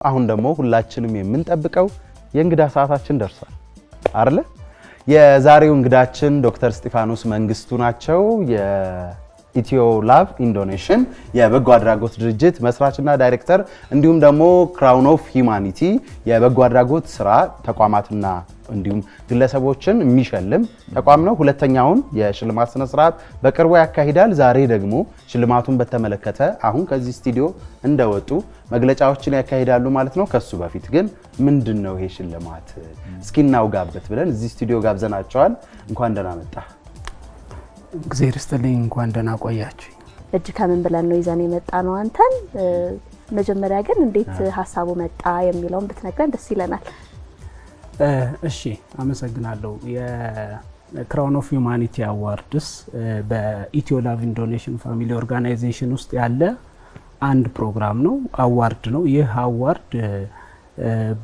አሁን ደግሞ ሁላችንም የምንጠብቀው የእንግዳ ሰዓታችን ደርሷል አይደል? የዛሬው እንግዳችን ዶክተር እስጢፋኖስ መንግስቱ ናቸው። የኢትዮ ላቭ ኢንዶኔሽን የበጎ አድራጎት ድርጅት መስራችና ዳይሬክተር እንዲሁም ደግሞ ክራውን ኦፍ ሂዩማኒቲ የበጎ አድራጎት ስራ ተቋማትና እንዲሁም ግለሰቦችን የሚሸልም ተቋም ነው። ሁለተኛውን የሽልማት ስነ ስርዓት በቅርቡ ያካሂዳል። ዛሬ ደግሞ ሽልማቱን በተመለከተ አሁን ከዚህ ስቱዲዮ እንደወጡ መግለጫዎችን ያካሂዳሉ ማለት ነው። ከሱ በፊት ግን ምንድነው ይሄ ሽልማት እስኪ እናውጋበት ብለን እዚህ ስቱዲዮ ጋብዘናቸዋል። እንኳን ደህና መጣ። እግዚአብሔር ይስጥልኝ። እንኳን ደህና ቆያችሁ። እጅ ከምን ብለን ነው ይዘን የመጣ ነው አንተን። መጀመሪያ ግን እንዴት ሐሳቡ መጣ የሚለውን ብትነግረን ደስ ይለናል። እሺ አመሰግናለሁ። የክራውን ኦፍ ሂዩማኒቲ አዋርድስ በኢትዮ ላቭ ኢንዶኔሽን ፋሚሊ ኦርጋናይዜሽን ውስጥ ያለ አንድ ፕሮግራም ነው፣ አዋርድ ነው። ይህ አዋርድ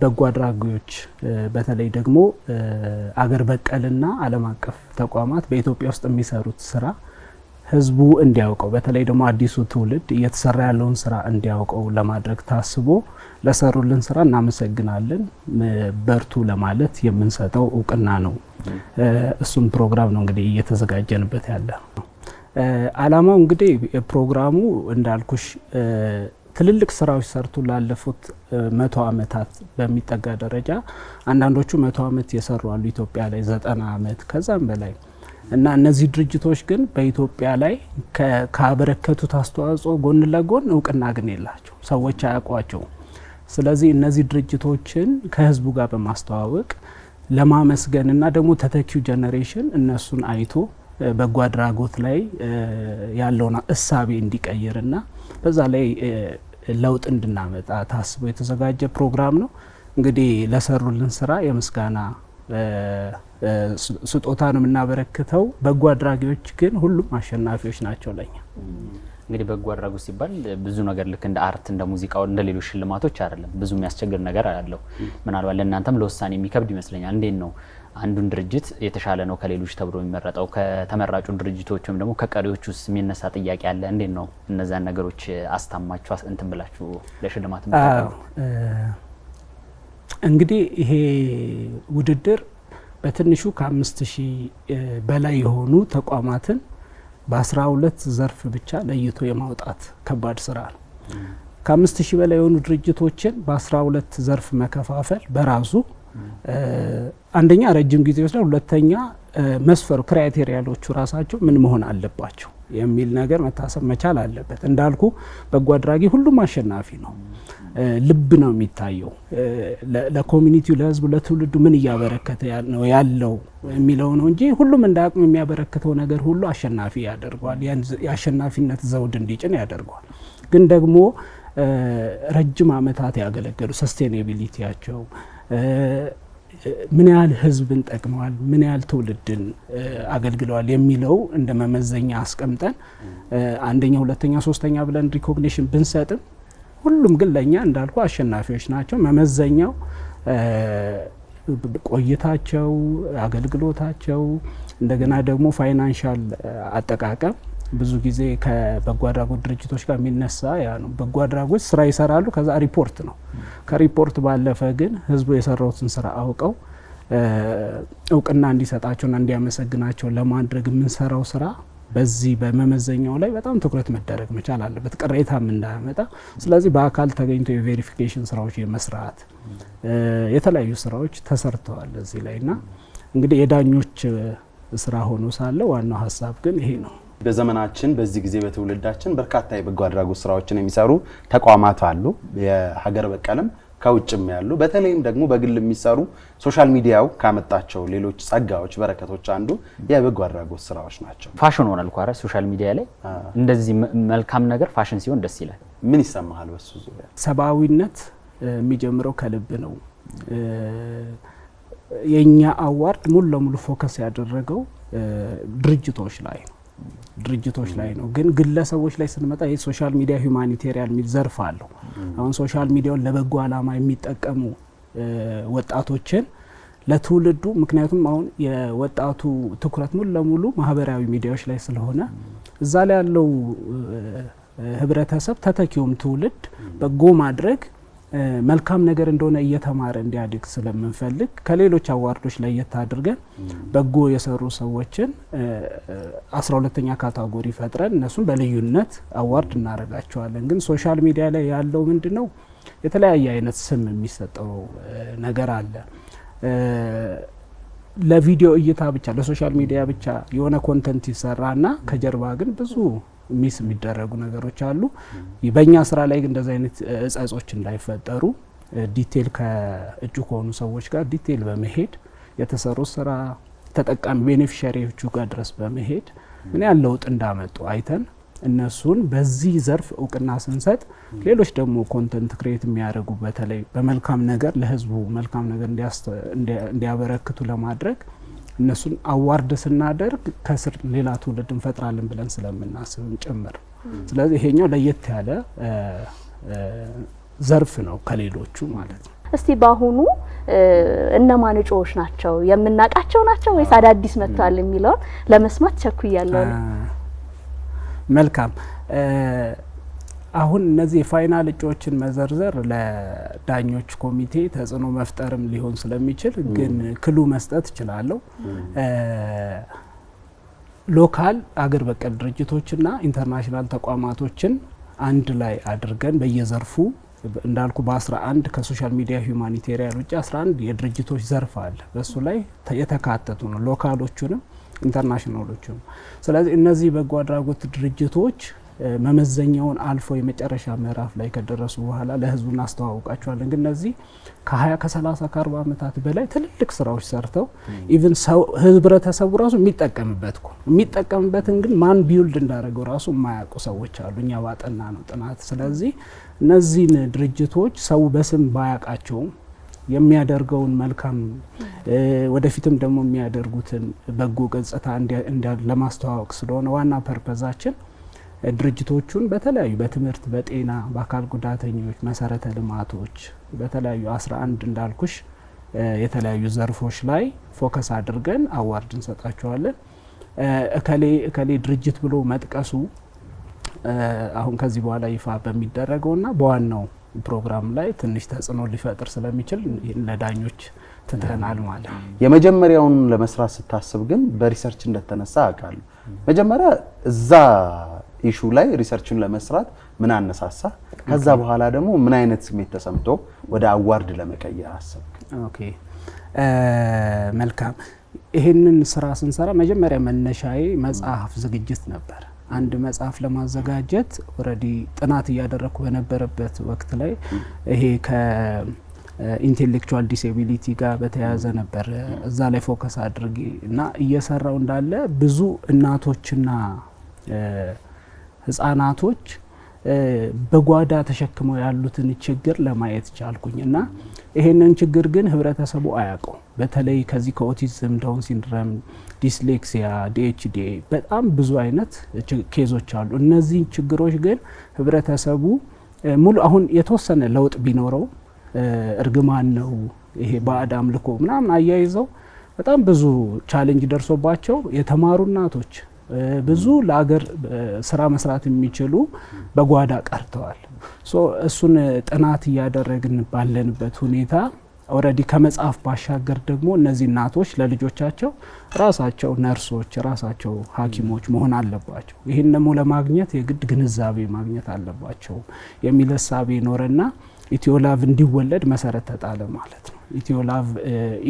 በጎ አድራጊዎች በተለይ ደግሞ አገር በቀልና ዓለም አቀፍ ተቋማት በኢትዮጵያ ውስጥ የሚሰሩት ስራ ህዝቡ እንዲያውቀው በተለይ ደግሞ አዲሱ ትውልድ እየተሰራ ያለውን ስራ እንዲያውቀው ለማድረግ ታስቦ ለሰሩልን ስራ እናመሰግናለን በርቱ ለማለት የምንሰጠው እውቅና ነው። እሱም ፕሮግራም ነው እንግዲህ እየተዘጋጀንበት ያለ። አላማው እንግዲህ ፕሮግራሙ እንዳልኩሽ ትልልቅ ስራዎች ሰርቱ ላለፉት 100 አመታት በሚጠጋ ደረጃ አንዳንዶቹ 100 አመት የሰሩ አሉ ኢትዮጵያ ላይ 90 አመት ከዛም በላይ እና እነዚህ ድርጅቶች ግን በኢትዮጵያ ላይ ካበረከቱት አስተዋጽኦ ጎን ለጎን እውቅና ግን የላቸው፣ ሰዎች አያውቋቸው። ስለዚህ እነዚህ ድርጅቶችን ከህዝቡ ጋር በማስተዋወቅ ለማመስገንና ደግሞ ተተኪው ጀነሬሽን እነሱን አይቶ በጎ አድራጎት ላይ ያለውን እሳቤ እንዲቀይርና በዛ ላይ ለውጥ እንድናመጣ ታስቦ የተዘጋጀ ፕሮግራም ነው። እንግዲህ ለሰሩልን ስራ የምስጋና ስጦታ ነው የምናበረክተው። በጎ አድራጊዎች ግን ሁሉም አሸናፊዎች ናቸው ለኛ። እንግዲህ በጎ አድራጎት ሲባል ብዙ ነገር ልክ እንደ አርት እንደ ሙዚቃው እንደ ሌሎች ሽልማቶች አይደለም። ብዙ የሚያስቸግር ነገር አለው። ምናልባት ለእናንተም ለውሳኔ የሚከብድ ይመስለኛል። እንዴት ነው አንዱን ድርጅት የተሻለ ነው ከሌሎች ተብሎ የሚመረጠው? ከተመራጩ ድርጅቶች ወይም ደግሞ ከቀሪዎቹስ የሚነሳ ጥያቄ አለ? እንዴት ነው እነዛን ነገሮች አስታማችሁ እንትን ብላችሁ ለሽልማት መጣጣው? እንግዲህ ይሄ ውድድር በትንሹ ከ5000 በላይ የሆኑ ተቋማትን በ12 ዘርፍ ብቻ ለይቶ የማውጣት ከባድ ስራ ነው። ከ5000 በላይ የሆኑ ድርጅቶችን በ12 ዘርፍ መከፋፈል በራሱ አንደኛ ረጅም ጊዜ ይወስዳል፣ ሁለተኛ መስፈሩ ክራይቴሪያሎቹ ራሳቸው ምን መሆን አለባቸው የሚል ነገር መታሰብ መቻል አለበት። እንዳልኩ በጎ አድራጊ ሁሉም አሸናፊ ነው። ልብ ነው የሚታየው ለኮሚኒቲው፣ ለህዝቡ፣ ለትውልዱ ምን እያበረከተ ነው ያለው የሚለው ነው እንጂ ሁሉም እንደ አቅሙ የሚያበረክተው ነገር ሁሉ አሸናፊ ያደርገዋል፣ የአሸናፊነት ዘውድ እንዲጭን ያደርገዋል። ግን ደግሞ ረጅም አመታት ያገለገሉ ሰስቴኔቢሊቲያቸው ምን ያህል ህዝብን ጠቅመዋል፣ ምን ያህል ትውልድን አገልግለዋል የሚለው እንደ መመዘኛ አስቀምጠን አንደኛ፣ ሁለተኛ፣ ሶስተኛ ብለን ሪኮግኒሽን ብንሰጥም ሁሉም ግን ለኛ እንዳልኩ አሸናፊዎች ናቸው። መመዘኛው ቆይታቸው፣ አገልግሎታቸው፣ እንደገና ደግሞ ፋይናንሻል አጠቃቀም ብዙ ጊዜ ከበጎ አድራጎት ድርጅቶች ጋር የሚነሳ ያ ነው። በጎ አድራጎት ስራ ይሰራሉ፣ ከዛ ሪፖርት ነው። ከሪፖርት ባለፈ ግን ህዝቡ የሰራውትን ስራ አውቀው እውቅና እንዲሰጣቸውና እንዲያመሰግናቸው ለማድረግ የምንሰራው ስራ በዚህ በመመዘኛው ላይ በጣም ትኩረት መደረግ መቻል አለበት፣ ቅሬታም እንዳያመጣ። ስለዚህ በአካል ተገኝቶ የቬሪፊኬሽን ስራዎች የመስራት የተለያዩ ስራዎች ተሰርተዋል እዚህ ላይና እንግዲህ የዳኞች ስራ ሆኖ ሳለ ዋናው ሀሳብ ግን ይሄ ነው። በዘመናችን በዚህ ጊዜ በትውልዳችን በርካታ የበጎ አድራጎት ስራዎችን የሚሰሩ ተቋማት አሉ፣ የሀገር በቀልም ከውጭም ያሉ። በተለይም ደግሞ በግል የሚሰሩ ሶሻል ሚዲያው ካመጣቸው ሌሎች ጸጋዎች በረከቶች አንዱ የበጎ አድራጎት ስራዎች ናቸው። ፋሽን ሆኗል እኮ አይደል? ሶሻል ሚዲያ ላይ እንደዚህ መልካም ነገር ፋሽን ሲሆን ደስ ይላል። ምን ይሰማሃል በሱ ዙሪያ? ሰብአዊነት የሚጀምረው ከልብ ነው። የኛ አዋርድ ሙሉ ለሙሉ ፎከስ ያደረገው ድርጅቶች ላይ ነው። ግን ግለሰቦች ላይ ስንመጣ ይሄ ሶሻል ሚዲያ ሂዩማኒቴሪያን የሚል ዘርፍ አለው። አሁን ሶሻል ሚዲያውን ለበጎ አላማ የሚጠቀሙ ወጣቶችን ለትውልዱ፣ ምክንያቱም አሁን የወጣቱ ትኩረት ሙሉ ለሙሉ ማህበራዊ ሚዲያዎች ላይ ስለሆነ እዛ ላይ ያለው ህብረተሰብ ተተኪውም ትውልድ በጎ ማድረግ መልካም ነገር እንደሆነ እየተማረ እንዲያድግ ስለምንፈልግ ከሌሎች አዋርዶች ለየት አድርገን በጎ የሰሩ ሰዎችን 12ኛ ካታጎሪ ፈጥረን እነሱን በልዩነት አዋርድ እናደርጋቸዋለን። ግን ሶሻል ሚዲያ ላይ ያለው ምንድነው የተለያየ አይነት ስም የሚሰጠው ነገር አለ። ለቪዲዮ እይታ ብቻ ለሶሻል ሚዲያ ብቻ የሆነ ኮንተንት ይሰራና ከጀርባ ግን ብዙ ሚስ የሚደረጉ ነገሮች አሉ። በእኛ ስራ ላይ ግን እንደዚህ አይነት እጸጾች እንዳይፈጠሩ ዲቴል ከእጩ ከሆኑ ሰዎች ጋር ዲቴል በመሄድ የተሰሩ ስራ ተጠቃሚ ቤኔፊሻሪዎቹ ጋር ድረስ በመሄድ ምን ያህል ለውጥ እንዳመጡ አይተን እነሱን በዚህ ዘርፍ እውቅና ስንሰጥ ሌሎች ደግሞ ኮንተንት ክሬት የሚያደርጉ በተለይ በመልካም ነገር ለህዝቡ መልካም ነገር እንዲያበረክቱ ለማድረግ እነሱን አዋርድ ስናደርግ ከስር ሌላ ትውልድ እንፈጥራለን ብለን ስለምናስብም ጭምር። ስለዚህ ይሄኛው ለየት ያለ ዘርፍ ነው ከሌሎቹ ማለት ነው። እስቲ ባሁኑ እነማን እጩዎች ናቸው? የምናውቃቸው ናቸው ወይስ አዳዲስ መጥተዋል የሚለውን ለመስማት ቸኩያለሁ። መልካም። አሁን እነዚህ የፋይናል እጩዎችን መዘርዘር ለዳኞች ኮሚቴ ተጽዕኖ መፍጠርም ሊሆን ስለሚችል ግን ክሉ መስጠት እችላለሁ። ሎካል አገር በቀል ድርጅቶችና ኢንተርናሽናል ተቋማቶችን አንድ ላይ አድርገን በየዘርፉ እንዳልኩ በ11 ከሶሻል ሚዲያ ሁማኒቴሪያን ውጭ 11 የድርጅቶች ዘርፍ አለ። በሱ ላይ የተካተቱ ነው ሎካሎቹንም ኢንተርናሽናሎቹንም። ስለዚህ እነዚህ በጎ አድራጎት ድርጅቶች መመዘኛውን አልፎ የመጨረሻ ምዕራፍ ላይ ከደረሱ በኋላ ለህዝቡ እናስተዋውቃቸዋለን። ግን እነዚህ ከ20 ከ30 ከ40 ዓመታት በላይ ትልልቅ ስራዎች ሰርተው ኢቭን ህብረተሰቡ ራሱ የሚጠቀምበትን ግን ማን ቢውልድ እንዳደረገው ራሱ የማያውቁ ሰዎች አሉ። እኛ ባጠና ነው ጥናት። ስለዚህ እነዚህን ድርጅቶች ሰው በስም ባያውቃቸውም የሚያደርገውን መልካም ወደፊትም ደግሞ የሚያደርጉትን በጎ ገጽታ ለማስተዋወቅ ስለሆነ ዋና ፐርፐዛችን ድርጅቶቹን በተለያዩ በትምህርት፣ በጤና፣ በአካል ጉዳተኞች፣ መሰረተ ልማቶች በተለያዩ 11 እንዳልኩሽ የተለያዩ ዘርፎች ላይ ፎከስ አድርገን አዋርድ እንሰጣቸዋለን። እከሌ ድርጅት ብሎ መጥቀሱ አሁን ከዚህ በኋላ ይፋ በሚደረገውና በዋናው ፕሮግራም ላይ ትንሽ ተጽዕኖ ሊፈጥር ስለሚችል ለዳኞች ትተናል ማለት ነው። የመጀመሪያውን ለመስራት ስታስብ ግን በሪሰርች እንደተነሳ አውቃለሁ። መጀመሪያ እዛ ኢሹ ላይ ሪሰርችን ለመስራት ምን አነሳሳ? ከዛ በኋላ ደግሞ ምን አይነት ስሜት ተሰምቶ ወደ አዋርድ ለመቀየር አሰብክ? ኦኬ መልካም። ይሄንን ስራ ስንሰራ መጀመሪያ መነሻዬ መጽሐፍ ዝግጅት ነበር። አንድ መጽሐፍ ለማዘጋጀት ኦሬዲ ጥናት እያደረኩ በነበረበት ወቅት ላይ ይሄ ከኢንቴሌክቹዋል ዲሴቢሊቲ ጋር በተያያዘ ነበር እዛ ላይ ፎከስ አድርጌ እና እየሰራው እንዳለ ብዙ እናቶችና ህጻናቶች በጓዳ ተሸክመው ያሉትን ችግር ለማየት ቻልኩኝ እና ይሄንን ችግር ግን ህብረተሰቡ አያውቀው። በተለይ ከዚህ ከኦቲዝም፣ ዳውን ሲንድሮም፣ ዲስሌክሲያ፣ ዲኤችዲ በጣም ብዙ አይነት ኬዞች አሉ። እነዚህ ችግሮች ግን ህብረተሰቡ ሙሉ አሁን የተወሰነ ለውጥ ቢኖረው እርግማን ነው ይሄ ባዕድ አምልኮ ምናምን አያይዘው በጣም ብዙ ቻሌንጅ ደርሶባቸው የተማሩ እናቶች ብዙ ለአገር ስራ መስራት የሚችሉ በጓዳ ቀርተዋል። እሱን ጥናት እያደረግን ባለንበት ሁኔታ ኦሬዲ ከመጽሐፍ ባሻገር ደግሞ እነዚህ እናቶች ለልጆቻቸው ራሳቸው ነርሶች፣ ራሳቸው ሐኪሞች መሆን አለባቸው። ይህን ደግሞ ለማግኘት የግድ ግንዛቤ ማግኘት አለባቸው የሚል ሀሳብ ኖረና ኢትዮላቭ እንዲወለድ መሰረት ተጣለ ማለት ነው። ኢትዮላቭ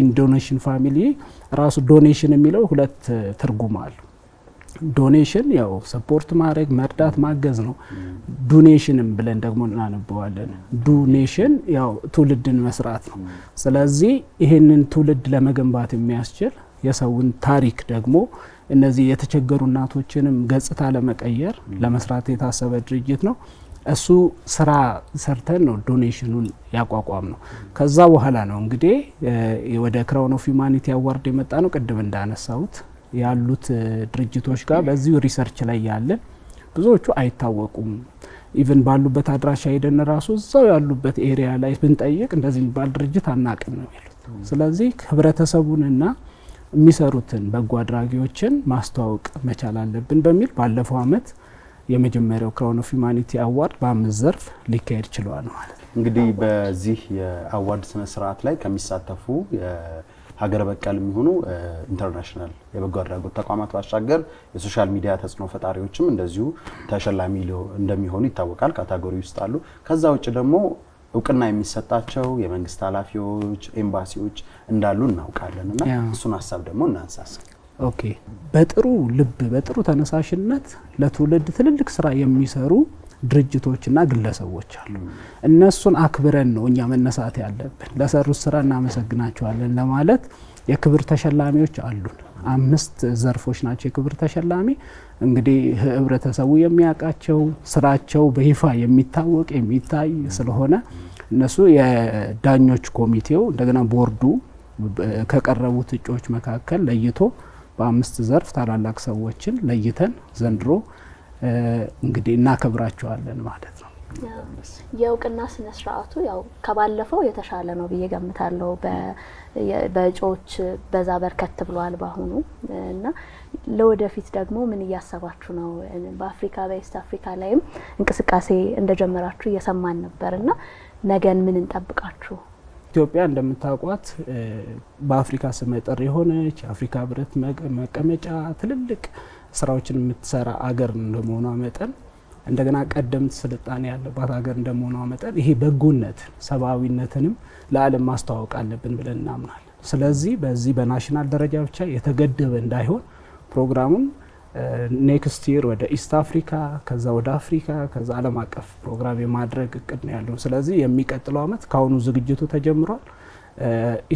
ኢን ዶኔሽን ፋሚሊ ራሱ ዶኔሽን የሚለው ሁለት ትርጉም አለው። ዶኔሽን ያው ሰፖርት ማድረግ መርዳት ማገዝ ነው። ዶኔሽንም ብለን ደግሞ እናነበዋለን። ዶኔሽን ያው ትውልድን መስራት ነው። ስለዚህ ይሄንን ትውልድ ለመገንባት የሚያስችል የሰውን ታሪክ ደግሞ እነዚህ የተቸገሩ እናቶችንም ገጽታ ለመቀየር ለመስራት የታሰበ ድርጅት ነው። እሱ ስራ ሰርተን ነው ዶኔሽኑን ያቋቋም ነው። ከዛ በኋላ ነው እንግዲህ ወደ ክራውን ኦፍ ሂውማኒቲ አዋርድ የመጣ ነው። ቅድም እንዳነሳሁት ያሉት ድርጅቶች ጋር በዚሁ ሪሰርች ላይ ያለን ብዙዎቹ አይታወቁም። ኢቭን ባሉበት አድራሻ ሄደን ራሱ እዛው ያሉበት ኤሪያ ላይ ብንጠይቅ እንደዚህ የሚባል ድርጅት አናቅም ነው የሚሉት። ስለዚህ ህብረተሰቡንና የሚሰሩትን በጎ አድራጊዎችን ማስተዋወቅ መቻል አለብን በሚል ባለፈው አመት የመጀመሪያው ክራውን ኦፍ ሂውማኒቲ አዋርድ በ5 ዘርፍ ሊካሄድ ችሏል ማለት ነው። እንግዲህ በዚህ የአዋርድ ስነ ስርዓት ላይ ከሚሳተፉ ሀገር በቀል የሚሆኑ ኢንተርናሽናል የበጎ አድራጎት ተቋማት ባሻገር የሶሻል ሚዲያ ተጽዕኖ ፈጣሪዎችም እንደዚሁ ተሸላሚ እንደሚሆኑ ይታወቃል። ካታጎሪ ውስጥ አሉ። ከዛ ውጭ ደግሞ እውቅና የሚሰጣቸው የመንግስት ኃላፊዎች፣ ኤምባሲዎች እንዳሉ እናውቃለን እና እሱን ሀሳብ ደግሞ እናንሳስ። ኦኬ፣ በጥሩ ልብ በጥሩ ተነሳሽነት ለትውልድ ትልልቅ ስራ የሚሰሩ ድርጅቶችና ግለሰቦች አሉ። እነሱን አክብረን ነው እኛ መነሳት ያለብን። ለሰሩት ስራ እናመሰግናቸዋለን ለማለት የክብር ተሸላሚዎች አሉን። 5 ዘርፎች ናቸው የክብር ተሸላሚ። እንግዲህ ህብረተሰቡ የሚያውቃቸው ስራቸው በይፋ የሚታወቅ የሚታይ ስለሆነ እነሱ የዳኞች ኮሚቴው እንደገና ቦርዱ ከቀረቡት እጩዎች መካከል ለይቶ በ5 ዘርፍ ታላላቅ ሰዎችን ለይተን ዘንድሮ እንግዲህ እናከብራቸዋለን ማለት ነው። የእውቅና ስነ ስርዓቱ ያው ከባለፈው የተሻለ ነው ብዬ ገምታለሁ። በእጩዎች በዛ በርከት ብሏል ባሁኑ እና ለወደፊት ደግሞ ምን እያሰባችሁ ነው? በአፍሪካ በኢስት አፍሪካ ላይም እንቅስቃሴ እንደጀመራችሁ እየሰማን ነበርና ነገን ምን እንጠብቃችሁ? ኢትዮጵያ እንደምታውቋት በአፍሪካ ስመጥር የሆነች የአፍሪካ ህብረት መቀመጫ ትልልቅ ስራዎችን የምትሰራ አገር እንደመሆኗ መጠን እንደገና ቀደምት ስልጣኔ ያለባት ሀገር እንደመሆኗ መጠን ይሄ በጎነት ሰብአዊነትንም ለዓለም ማስተዋወቅ አለብን ብለን እናምናለን። ስለዚህ በዚህ በናሽናል ደረጃ ብቻ የተገደበ እንዳይሆን ፕሮግራሙን ኔክስት ይር ወደ ኢስት አፍሪካ ከዛ ወደ አፍሪካ ከዛ ዓለም አቀፍ ፕሮግራም የማድረግ እቅድ ነው ያለው። ስለዚህ የሚቀጥለው አመት ካሁኑ ዝግጅቱ ተጀምሯል።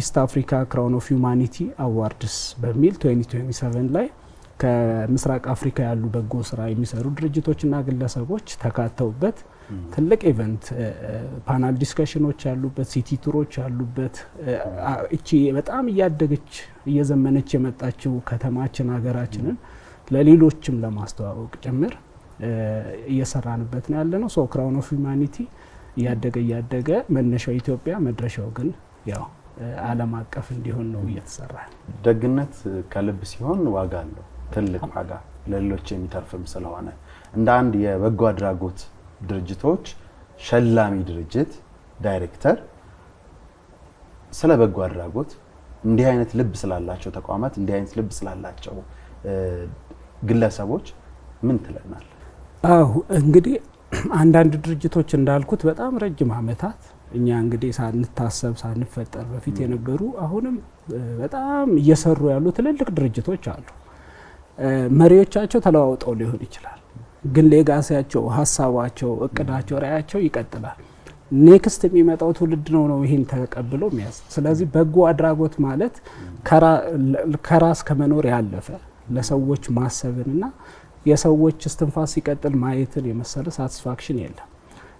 ኢስት አፍሪካ ክራውን ኦፍ ሂውማኒቲ አዋርድስ በሚል 2027 ላይ ከምስራቅ አፍሪካ ያሉ በጎ ስራ የሚሰሩ ድርጅቶችና ግለሰቦች ተካተውበት ትልቅ ኢቨንት ፓናል ዲስከሽኖች ያሉበት ሲቲ ቱሮች ያሉበት እቺ በጣም እያደገች እየዘመነች የመጣችው ከተማችን ሀገራችንን ለሌሎችም ለማስተዋወቅ ጭምር እየሰራንበት ነው ያለነው። ሶ ክራውን ኦፍ ሂውማኒቲ እያደገ መነሻው ኢትዮጵያ መድረሻው ግን ያው ዓለም አቀፍ እንዲሆን ነው እየተሰራ። ደግነት ከልብ ሲሆን ዋጋ አለው፣ ትልቅ ዋጋ ለሌሎች የሚተርፍም ስለሆነ እንደ አንድ የበጎ አድራጎት ድርጅቶች ሸላሚ ድርጅት ዳይሬክተር ስለ በጎ አድራጎት እንዲህ አይነት ልብ ስላላቸው ተቋማት እንዲህ አይነት ልብ ስላላቸው ግለሰቦች ምን ትለናል? አዎ እንግዲህ አንዳንድ ድርጅቶች እንዳልኩት በጣም ረጅም አመታት እኛ እንግዲህ ሳንታሰብ ሳንፈጠር በፊት የነበሩ አሁንም በጣም እየሰሩ ያሉ ትልልቅ ድርጅቶች አሉ። መሪዎቻቸው ተለዋውጠው ሊሆን ይችላል፣ ግን ሌጋሲያቸው፣ ሀሳባቸው፣ እቅዳቸው፣ ራዕያቸው ይቀጥላል። ኔክስት የሚመጣው ትውልድ ነው ይሄን ተቀብሎ የሚያዝ። ስለዚህ በጎ አድራጎት ማለት ከራስ ከመኖር ያለፈ ለሰዎች ማሰብንና የሰዎች እስትንፋስ ሲቀጥል ማየትን የመሰለ ሳቲስፋክሽን የለም።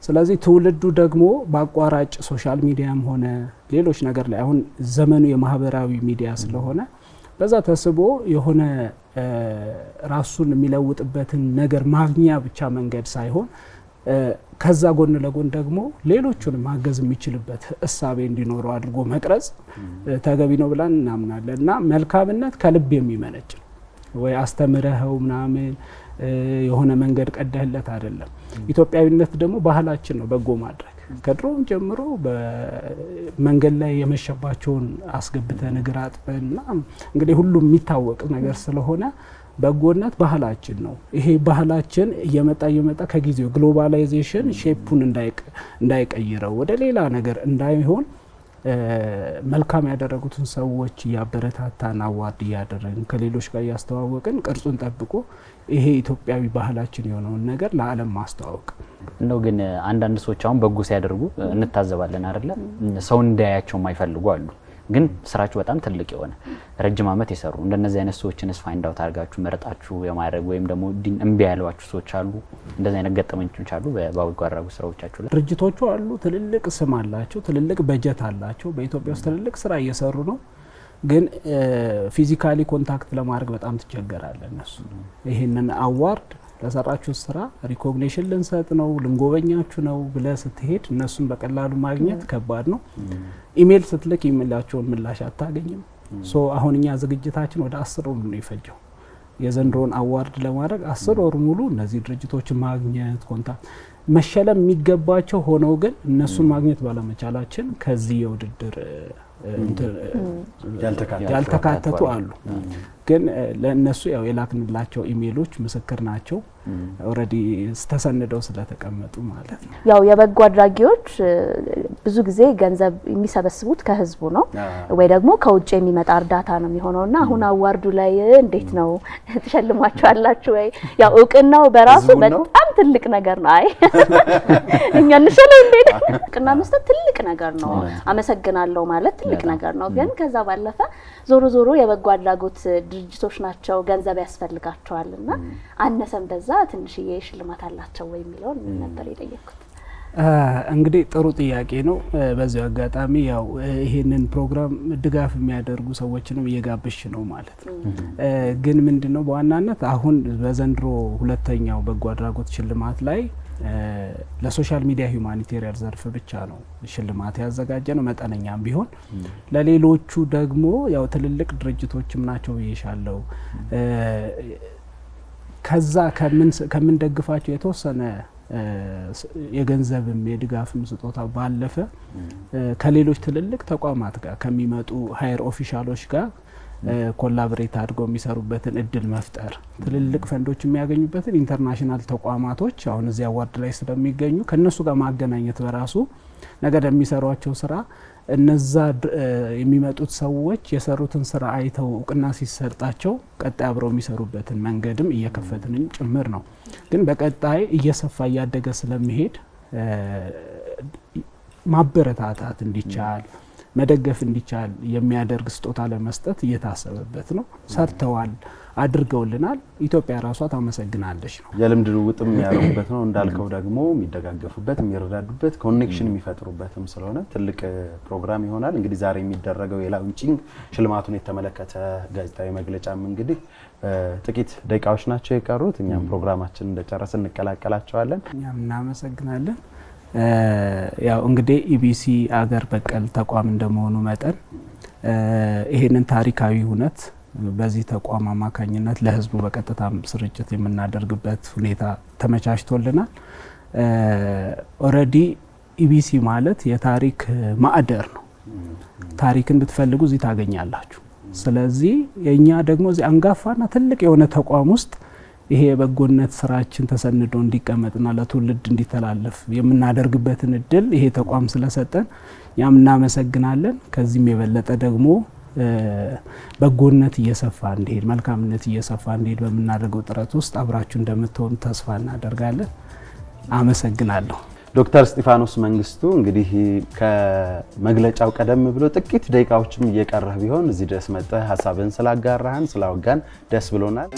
ስለዚህ ትውልዱ ደግሞ በአቋራጭ ሶሻል ሚዲያም ሆነ ሌሎች ነገር ላይ አሁን ዘመኑ የማህበራዊ ሚዲያ ስለሆነ በዛ ተስቦ የሆነ ራሱን የሚለውጥበትን ነገር ማግኛ ብቻ መንገድ ሳይሆን ከዛ ጎን ለጎን ደግሞ ሌሎቹን ማገዝ የሚችልበት እሳቤ እንዲኖረው አድርጎ መቅረጽ ተገቢ ነው ብለን እናምናለን። እና መልካምነት ከልብ የሚመነጭ ነው ወይ አስተምረኸው ምናምን የሆነ መንገድ ቀደህለት አይደለም። ኢትዮጵያዊነት ደግሞ ባህላችን ነው በጎ ማድረግ። ከድሮም ጀምሮ በመንገድ ላይ የመሸባቸውን አስገብተን እግር አጥበንና እንግዲህ ሁሉም የሚታወቅ ነገር ስለሆነ በጎነት ባህላችን ነው። ይሄ ባህላችን እየመጣ ከጊዜው ግሎባላይዜሽን ሼፑን እንዳይቀይረው ወደ ሌላ ነገር እንዳይሆን መልካም ያደረጉትን ሰዎች እያበረታታን አዋርድ እያደረግን ከሌሎች ጋር እያስተዋወቅን ቅርጹን ጠብቆ ይሄ ኢትዮጵያዊ ባህላችን የሆነውን ነገር ለዓለም ማስተዋወቅ ነው። ግን አንዳንድ ሰዎች አሁን በጎ ሲያደርጉ እንታዘባለን አይደለ? ሰው እንዳያቸው የማይፈልጉ አሉ። ግን ስራችሁ በጣም ትልቅ የሆነ ረጅም አመት የሰሩ እንደነዚህ አይነት ሰዎችንስ ፋይንድ አውት አድርጋችሁ መረጣችሁ የማድረግ ወይም ደግሞ እምቢ ያሏችሁ ሰዎች አሉ? እንደዚህ አይነት ገጠመኞች አሉ በበጎ አድራጎት ስራዎቻችሁ ላይ? ድርጅቶቹ አሉ፣ ትልልቅ ስም አላቸው፣ ትልልቅ በጀት አላቸው፣ በኢትዮጵያ ውስጥ ትልልቅ ስራ እየሰሩ ነው። ግን ፊዚካሊ ኮንታክት ለማድረግ በጣም ትቸገራለህ። እነሱ ይሄንን አዋርድ ለሰራችሁ ስራ ሪኮግኒሽን ልንሰጥ ነው ልንጎበኛችሁ ነው ብለህ ስትሄድ እነሱን በቀላሉ ማግኘት ከባድ ነው። ኢሜል ስትልክ ኢሜላቸውን ምላሽ አታገኝም። ሶ አሁን እኛ ዝግጅታችን ወደ 10 ወር ነው የፈጀው የዘንድሮን አዋርድ ለማድረግ 10 ወር ሙሉ እነዚህ ድርጅቶችን ማግኘት ኮንታክት መሸለም የሚገባቸው ሆነው ግን እነሱን ማግኘት ባለመቻላችን ከዚህ የውድድር ያልተካተቱ አሉ። ግን ለእነሱ ያው የላክንላቸው ኢሜሎች ምስክር ናቸው። ኦልሬዲ ተሰንደው ስለተቀመጡ ማለት ነው። ያው የበጎ አድራጊዎች ብዙ ጊዜ ገንዘብ የሚሰበስቡት ከህዝቡ ነው ወይ ደግሞ ከውጭ የሚመጣ እርዳታ ነው የሚሆነውና አሁን አዋርዱ ላይ እንዴት ነው ተሸልማችኋላችሁ ወይ? ያው እውቅናው በራሱ በጣም ትልቅ ነገር ነው። አይ እኛ እንሸለው እንዴ እውቅና መስጠት ትልቅ ነገር ነው። አመሰግናለሁ ማለት ትልቅ ነገር ነው። ግን ከዛ ባለፈ ዞሮ ዞሮ የበጎ አድራጎት ድርጅቶች ናቸው፣ ገንዘብ ያስፈልጋቸዋልና አነሰም በዛ ትንሽዬ ሽልማት አላቸው ወይ የሚለውን ነበር የጠየቅኩት። እንግዲህ ጥሩ ጥያቄ ነው። በዚህ አጋጣሚ ያው ይሄንን ፕሮግራም ድጋፍ የሚያደርጉ ሰዎችንም እየጋበሽ ነው ማለት ነው። ግን ምንድነው በዋናነት አሁን በዘንድሮ ሁለተኛው በጎ አድራጎት ሽልማት ላይ ለሶሻል ሚዲያ ሁማኒቴሪያን ዘርፍ ብቻ ነው ሽልማት ያዘጋጀ ነው፣ መጠነኛም ቢሆን ለሌሎቹ ደግሞ ያው ትልልቅ ድርጅቶችም ናቸው ይሻለው ከዛ ከምን ደግፋቸው የተወሰነ የገንዘብም የድጋፍም ስጦታ ባለፈ ከሌሎች ትልልቅ ተቋማት ጋር ከሚመጡ ሃየር ኦፊሻሎች ጋር ኮላቦሬት አድርገው የሚሰሩበትን እድል መፍጠር፣ ትልልቅ ፈንዶች የሚያገኙበትን ኢንተርናሽናል ተቋማቶች አሁን እዚህ አዋርድ ላይ ስለሚገኙ ከነሱ ጋር ማገናኘት በራሱ ነገር የሚሰሯቸው ስራ እነዛ የሚመጡት ሰዎች የሰሩትን ስራ አይተው እውቅና ሲሰጣቸው ቀጣይ አብረው የሚሰሩበትን መንገድም እየከፈትን ጭምር ነው። ግን በቀጣይ እየሰፋ እያደገ ስለሚሄድ ማበረታታት እንዲቻል መደገፍ እንዲቻል የሚያደርግ ስጦታ ለመስጠት እየታሰበበት ነው። ሰርተዋል፣ አድርገውልናል። ኢትዮጵያ ራሷ ታመሰግናለች ነው። የልምድ ልውውጥም ያደርጉበት ነው እንዳልከው ደግሞ የሚደጋገፉበት የሚረዳዱበት ኮኔክሽን የሚፈጥሩበትም ስለሆነ ትልቅ ፕሮግራም ይሆናል። እንግዲህ ዛሬ የሚደረገው የላውንቺንግ ሽልማቱን የተመለከተ ጋዜጣዊ መግለጫም እንግዲህ ጥቂት ደቂቃዎች ናቸው የቀሩት። እኛም ፕሮግራማችን እንደጨረስን እንቀላቀላቸዋለን። እኛም እናመሰግናለን። ያው እንግዲህ ኢቢሲ አገር በቀል ተቋም እንደመሆኑ መጠን ይሄንን ታሪካዊ ሁነት በዚህ ተቋም አማካኝነት ለህዝቡ በቀጥታ ስርጭት የምናደርግበት ሁኔታ ተመቻችቶልናል። ኦሬዲ ኢቢሲ ማለት የታሪክ ማዕደር ነው። ታሪክን ብትፈልጉ እዚህ ታገኛላችሁ። ስለዚህ የኛ ደግሞ እዚህ አንጋፋና ትልቅ የሆነ ተቋም ውስጥ ይሄ የበጎነት ስራችን ተሰንዶ እንዲቀመጥና ለትውልድ እንዲተላለፍ የምናደርግበትን እድል ይሄ ተቋም ስለሰጠን ያም እናመሰግናለን። ከዚህም የበለጠ ደግሞ በጎነት እየሰፋ እንዲሄድ መልካምነት እየሰፋ እንዲሄድ በምናደርገው ጥረት ውስጥ አብራችሁ እንደምትሆኑ ተስፋ እናደርጋለን። አመሰግናለሁ። ዶክተር እስጢፋኖስ መንግስቱ እንግዲህ ከመግለጫው ቀደም ብሎ ጥቂት ደቂቃዎችም እየቀረህ ቢሆን እዚህ ድረስ መጥተህ ሀሳብን ስላጋራህን ስላወጋን ደስ ብሎናል።